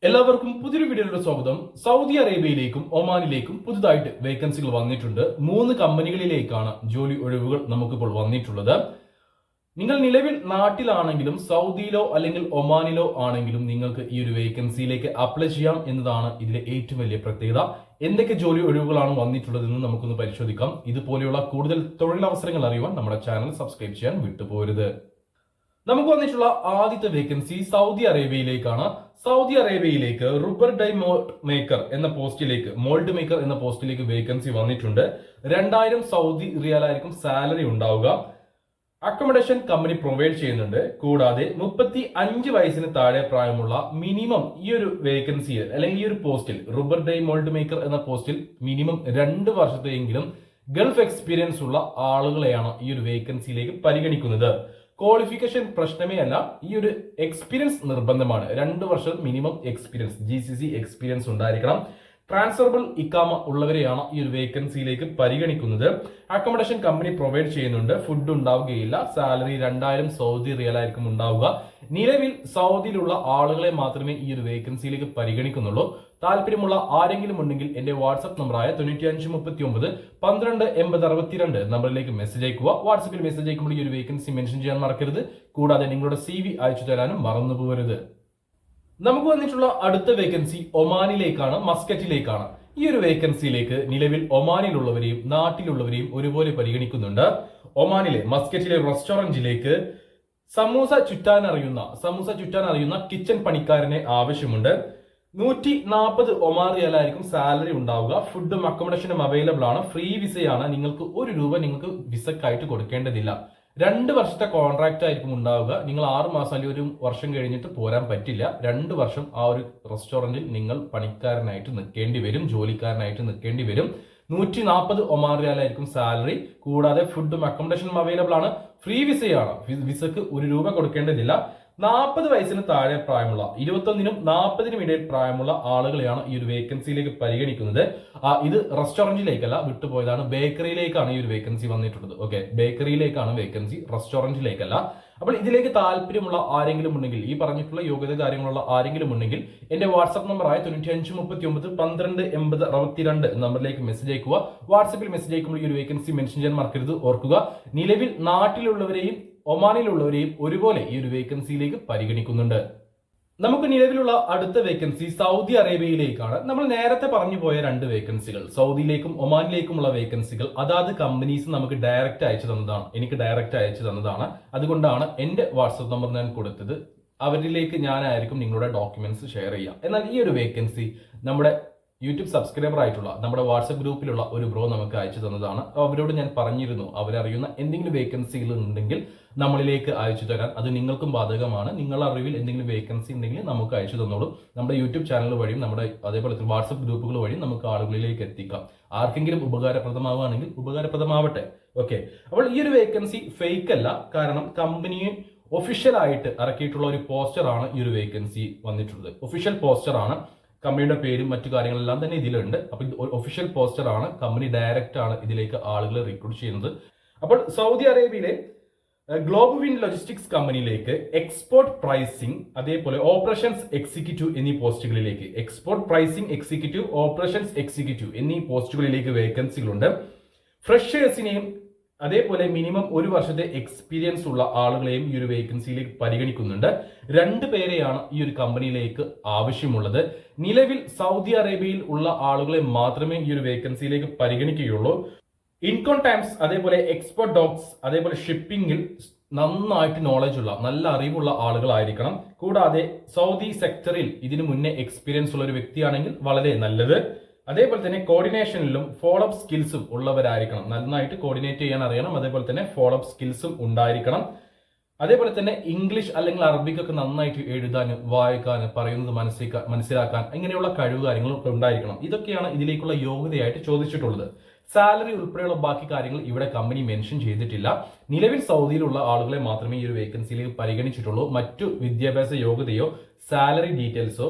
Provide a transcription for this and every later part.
എല്ലാവർക്കും പുതിയൊരു വീഡിയോയുടെ സ്വാഗതം. സൗദി അറേബ്യയിലേക്കും ഒമാനിലേക്കും പുതുതായിട്ട് വേക്കൻസികൾ വന്നിട്ടുണ്ട്. 3 കമ്പനികളിലേക്കാണ് ജോലി ഒഴിവുകൾ നമുക്കിപ്പോൾ വന്നിട്ടുള്ളത്. നിങ്ങൾ നിലവിൽ നാട്ടിലാണെങ്കിലും സൗദിയിലോ അല്ലെങ്കിൽ ഒമാനിലോ ആണെങ്കിലും നിങ്ങൾക്ക് ഈ ഒരു വേക്കൻസിയിലേക്ക് അപ്ലൈ ചെയ്യാം എന്നതാണ് ഇതിലെ ഏറ്റവും വലിയ പ്രത്യേകത. എന്തൊക്കെ ജോലി ഒഴിവുകളാണ് വന്നിട്ടുള്ളതെന്ന് നമുക്കൊന്ന് പരിശോധിക്കാം. ഇതുപോലെയുള്ള കൂടുതൽ തൊഴിലവസരങ്ങൾ അറിയുവാൻ നമ്മുടെ ചാനൽ സബ്സ്ക്രൈബ് ചെയ്യാൻ വിട്ടുപോകരുത്. നമുക്ക് വന്നിട്ടുള്ള ആദ്യത്തെ വേക്കൻസി സൗദി അറേബ്യയിലേക്കാണ്. സൗദി അറേബ്യയിലേക്ക് റബ്ബർ ഡൈ മേക്കർ എന്ന പോസ്റ്റിലേക്ക് വേക്കൻസി വന്നിട്ടുണ്ട്. 2000 സൗദി റിയാലായിരിക്കും സാലറി ഉണ്ടാവുക. അക്കോമഡേഷൻ കമ്പനി പ്രൊവൈഡ് ചെയ്യുന്നുണ്ട്. കൂടാതെ 35 വയസ്സിന് താഴെ പ്രായമുള്ള മിനിമം ഈ ഒരു വേക്കൻസിയിൽ അല്ലെങ്കിൽ ഈ ഒരു പോസ്റ്റിൽ റബ്ബർ ഡൈ മോൾഡ് മേക്കർ എന്ന പോസ്റ്റിൽ മിനിമം 2 വർഷത്തെയെങ്കിലും ഗൾഫ് എക്സ്പീരിയൻസ് ഉള്ള ആളുകളെയാണ് ഈ ഒരു വേക്കൻസിയിലേക്ക് പരിഗണിക്കുന്നത്. ക്വാളിഫിക്കേഷൻ പ്രശ്നമേ അല്ല, ഈ ഒരു എക്സ്പീരിയൻസ് നിർബന്ധമാണ്. 2 വർഷം മിനിമം എക്സ്പീരിയൻസ് GCC എക്സ്പീരിയൻസ് ഉണ്ടായിരിക്കണം. ട്രാൻസ്ഫറബിൾ ഇക്കാമ ഉള്ളവരെയാണ് ഈ ഒരു വേക്കൻസിയിലേക്ക് പരിഗണിക്കുന്നത്. അക്കോമഡേഷൻ കമ്പനി പ്രൊവൈഡ് ചെയ്യുന്നുണ്ട്. ഫുഡ് ഉണ്ടാവുകയില്ല. സാലറി 2000 സൗദി റിയലായിരിക്കും ഉണ്ടാവുക. നിലവിൽ സൗദിയിലുള്ള ആളുകളെ മാത്രമേ ഈ ഒരു വേക്കൻസിയിലേക്ക് പരിഗണിക്കുന്നുള്ളൂ. താല്പര്യമുള്ള ആരെങ്കിലും ഉണ്ടെങ്കിൽ എന്റെ വാട്സ്ആപ്പ് നമ്പറായ 9539128062 നമ്പറിലേക്ക് മെസ്സേജ് അയക്കുക. വാട്സ്ആപ്പിൽ മെസ്സേജ് അയക്കുമ്പോൾ ഈ ഒരു വേക്കൻസി മെൻഷൻ ചെയ്യാൻ മറക്കരുത്. കൂടാതെ നിങ്ങളുടെ CV അയച്ചു തരാനും മറന്നു പോകരുത്. നമുക്ക് വന്നിട്ടുള്ള അടുത്ത വേക്കൻസി ഒമാനിലേക്കാണ്, മസ്കറ്റിലേക്കാണ്. ഈ ഒരു വേക്കൻസിയിലേക്ക് നിലവിൽ ഒമാനിലുള്ളവരെയും നാട്ടിലുള്ളവരെയും ഒരുപോലെ പരിഗണിക്കുന്നുണ്ട്. ഒമാനിലെ മസ്കറ്റിലെ റെസ്റ്റോറന്റിലേക്ക് സമൂസ ചുറ്റാൻ അറിയുന്ന കിച്ചൺ പണിക്കാരനെ ആവശ്യമുണ്ട്. 140 ഒമാൻ റിയാലായിരിക്കും സാലറി ഉണ്ടാവുക. ഫുഡും അക്കോമഡേഷനും അവൈലബിൾ ആണ്. ഫ്രീ വിസയാണ്. നിങ്ങൾക്ക് ₹1 നിങ്ങൾക്ക് വിസക്കായിട്ട് കൊടുക്കേണ്ടതില്ല. 2 വർഷത്തെ കോൺട്രാക്ട് ആയിരിക്കും ഉണ്ടാവുക. നിങ്ങൾ 6 മാസം അല്ലെങ്കിൽ 1 വർഷം കഴിഞ്ഞിട്ട് പോരാൻ പറ്റില്ല. 2 വർഷം ആ ഒരു റെസ്റ്റോറന്റിൽ നിങ്ങൾ പണിക്കാരനായിട്ട് നിൽക്കേണ്ടി വരും, ജോലിക്കാരനായിട്ട് നിൽക്കേണ്ടി വരും. 140 ഒമാൻ റിയാലായിരിക്കും സാലറി. കൂടാതെ ഫുഡും അക്കോമഡേഷനും അവൈലബിൾ ആണ്. ഫ്രീ വിസയാണ്. വിസക്ക് ₹1 കൊടുക്കേണ്ടതില്ല. 40 വയസ്സിന് താഴെ പ്രായമുള്ള 21നും 40നും ഇടയിൽ പ്രായമുള്ള ആളുകളെയാണ് ഈ ഒരു വേക്കൻസിയിലേക്ക് പരിഗണിക്കുന്നത്. ഇത് റെസ്റ്റോറന്റിലേക്കല്ല, വിട്ടുപോയതാണ്. ബേക്കറിയിലേക്കാണ് ഈ ഒരു വേക്കൻസി വന്നിട്ടുള്ളത്. ഓക്കെ, ബേക്കറിയിലേക്കാണ് വേക്കൻസി, റെസ്റ്റോറന്റിലേക്കല്ല. അപ്പോൾ ഇതിലേക്ക് താല്പര്യമുള്ള ആരെങ്കിലും ഉണ്ടെങ്കിൽ, ഈ പറഞ്ഞിട്ടുള്ള യോഗ്യത കാര്യങ്ങളുള്ള ആരെങ്കിലും ഉണ്ടെങ്കിൽ എന്റെ വാട്സ്ആപ്പ് നമ്പറായ 9539128062 നമ്പറിലേക്ക് മെസ്സേജ് അയക്കുക. വാട്സ്ആപ്പിൽ മെസ്സേജ് അയക്കുമ്പോൾ ഈ ഒരു വേക്കൻസി മെൻഷൻ ചെയ്യാൻ മറക്കരുത്. ഓർക്കുക, നിലവിൽ നാട്ടിലുള്ളവരെയും ഒമാനിലുള്ളവരെയും ഒരുപോലെ ഈ ഒരു വേക്കൻസിയിലേക്ക് പരിഗണിക്കുന്നുണ്ട്. നമുക്ക് നിലവിലുള്ള അടുത്ത വേക്കൻസി സൗദി അറേബ്യയിലേക്കാണ്. നമ്മൾ നേരത്തെ പറഞ്ഞു പോയ 2 വേക്കൻസികൾ, സൗദിയിലേക്കും ഒമാനിലേക്കുമുള്ള വേക്കൻസികൾ അതാത് കമ്പനീസ് നമുക്ക് ഡയറക്റ്റ് അയച്ചു തന്നതാണ്. അതുകൊണ്ടാണ് എന്റെ വാട്സ്ആപ്പ് നമ്പർ ഞാൻ കൊടുത്തത്. അവരിലേക്ക് ഞാനായിരിക്കും നിങ്ങളുടെ ഡോക്യുമെന്റ്സ് ഷെയർ ചെയ്യുക. എന്നാൽ ഈ ഒരു വേക്കൻസി നമ്മുടെ യൂട്യൂബ് സബ്സ്ക്രൈബർ ആയിട്ടുള്ള നമ്മുടെ വാട്സ്ആപ്പ് ഗ്രൂപ്പിലുള്ള ഒരു ബ്രോ നമുക്ക് അയച്ചു തന്നതാണ്. അവരോട് ഞാൻ പറഞ്ഞിരുന്നു, അവരറിയുന്ന എന്തെങ്കിലും വേക്കൻസികൾ ഉണ്ടെങ്കിൽ നമ്മളിലേക്ക് അയച്ചു തരാൻ. അത് നിങ്ങൾക്കും ബാധകമാണ്. നിങ്ങളുടെ അറിവിൽ എന്തെങ്കിലും വേക്കൻസി ഉണ്ടെങ്കിൽ നമുക്ക് അയച്ചു തന്നോളൂ. നമ്മുടെ യൂട്യൂബ് ചാനൽ വഴിയും അതേപോലെ വാട്സ്ആപ്പ് ഗ്രൂപ്പുകൾ വഴിയും നമുക്ക് ആളുകളിലേക്ക് എത്തിക്കാം. ആർക്കെങ്കിലും ഉപകാരപ്രദമാവുകയാണെങ്കിൽ ഉപകാരപ്രദമാവട്ടെ. ഓക്കെ, അപ്പോൾ ഈ ഒരു വേക്കൻസി ഫേക്ക് അല്ല. കാരണം കമ്പനിയെ ഒഫീഷ്യൽ ആയിട്ട് ഇറക്കിയിട്ടുള്ള ഒരു പോസ്റ്ററാണ് ഈ ഒരു വേക്കൻസി വന്നിട്ടുള്ളത്. ഒഫീഷ്യൽ പോസ്റ്ററാണ്. കമ്പനിയുടെ പേരും മറ്റു കാര്യങ്ങളെല്ലാം തന്നെ ഇതിലുണ്ട്. അപ്പൊ ഇത് ഒഫീഷ്യൽ പോസ്റ്റർ ആണ്. കമ്പനി ഡയറക്റ്റ് ആണ് ഇതിലേക്ക് ആളുകളെ റിക്രൂട്ട് ചെയ്യുന്നത്. അപ്പോൾ സൗദി അറേബ്യയിലെ ഗ്ലോബ് വിൻ ലോജിസ്റ്റിക്സ് കമ്പനിയിലേക്ക് എക്സ്പോർട്ട് പ്രൈസിംഗ്, അതേപോലെ ഓപ്പറേഷൻസ് എക്സിക്യൂട്ടീവ് എന്നീ പോസ്റ്റുകളിലേക്ക് വേക്കൻസികളുണ്ട്. ഫ്രഷേഴ്സിനെയും അതേപോലെ മിനിമം 1 വർഷത്തെ എക്സ്പീരിയൻസ് ഉള്ള ആളുകളെയും ഈ ഒരു വേക്കൻസിയിലേക്ക് പരിഗണിക്കുന്നുണ്ട്. 2 പേരെയാണ് ഈ ഒരു കമ്പനിയിലേക്ക് ആവശ്യമുള്ളത്. നിലവിൽ സൗദി അറേബ്യയിൽ ഉള്ള ആളുകളെ മാത്രമേ ഈ ഒരു വേക്കൻസിയിലേക്ക് പരിഗണിക്കുകയുള്ളൂ. ഇൻകം ടാക്സ്, അതേപോലെ എക്സ്പോർട്ട് ഡോക്സ്, അതേപോലെ ഷിപ്പിംഗിൽ നന്നായിട്ട് നോളജ് ഉള്ള, നല്ല അറിവുള്ള ആളുകളായിരിക്കണം. കൂടാതെ സൗദി സെക്ടറിൽ ഇതിനു മുന്നേ എക്സ്പീരിയൻസ് ഉള്ള ഒരു വ്യക്തിയാണെങ്കിൽ വളരെ നല്ലത്. അതേപോലെ തന്നെ കോർഡിനേഷനിലും ഫോളോ അപ്പ് സ്കിൽസും ഉള്ളവരായിരിക്കണം. നന്നായിട്ട് കോർഡിനേറ്റ് ചെയ്യാൻ അറിയണം. അതേപോലെ തന്നെ ഫോളോ അപ്പ് സ്കിൽസും ഉണ്ടായിരിക്കണം. അതേപോലെ തന്നെ ഇംഗ്ലീഷ് അല്ലെങ്കിൽ അറബിക് ഒക്കെ നന്നായിട്ട് എഴുതാനും വായിക്കാനും പറയുന്നത് മനസ്സിലാക്കാൻ ഇങ്ങനെയുള്ള കഴിവ് കാര്യങ്ങളൊക്കെ ഉണ്ടായിരിക്കണം. ഇതൊക്കെയാണ് ഇതിലേക്കുള്ള യോഗ്യതയായിട്ട് ചോദിച്ചിട്ടുള്ളത്. സാലറി ഉൾപ്പെടെയുള്ള ബാക്കി കാര്യങ്ങൾ ഇവിടെ കമ്പനി മെൻഷൻ ചെയ്തിട്ടില്ല. നിലവിൽ സൗദിയിലുള്ള ആളുകളെ മാത്രമേ ഈ ഒരു വേക്കൻസിയിലേക്ക് പരിഗണിച്ചിട്ടുള്ളൂ. മറ്റു വിദ്യാഭ്യാസ യോഗ്യതയോ സാലറി ഡീറ്റെയിൽസോ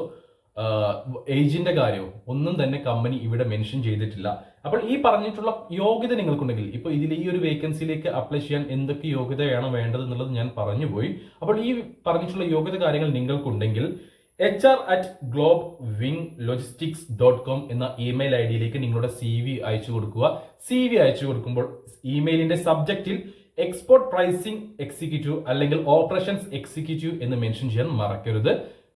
ഏജിന്റെ കാര്യവും ഒന്നും തന്നെ കമ്പനി ഇവിടെ മെൻഷൻ ചെയ്തിട്ടില്ല. അപ്പോൾ ഈ പറഞ്ഞിട്ടുള്ള യോഗ്യത നിങ്ങൾക്കുണ്ടെങ്കിൽ, ഇപ്പൊ ഇതിൽ ഈ ഒരു വേക്കൻസിയിലേക്ക് അപ്ലൈ ചെയ്യാൻ എന്തൊക്കെ യോഗ്യതയാണ് വേണ്ടത് എന്നുള്ളത് ഞാൻ പറഞ്ഞുപോയി. അപ്പോൾ ഈ പറഞ്ഞിട്ടുള്ള യോഗ്യത കാര്യങ്ങൾ നിങ്ങൾക്കുണ്ടെങ്കിൽ hr@globewinglogistics.com എന്ന ഇമെയിൽ ഐ ഡിയിലേക്ക് നിങ്ങളുടെ CV അയച്ചു കൊടുക്കുക. CV അയച്ചു കൊടുക്കുമ്പോൾ ഇമെയിലിന്റെ സബ്ജക്റ്റിൽ എക്സ്പോർട്ട് പ്രൈസിംഗ് എക്സിക്യൂട്ടീവ് അല്ലെങ്കിൽ ഓപ്പറേഷൻസ് എക്സിക്യൂട്ടീവ് എന്ന് മെൻഷൻ ചെയ്യാൻ മറക്കരുത്.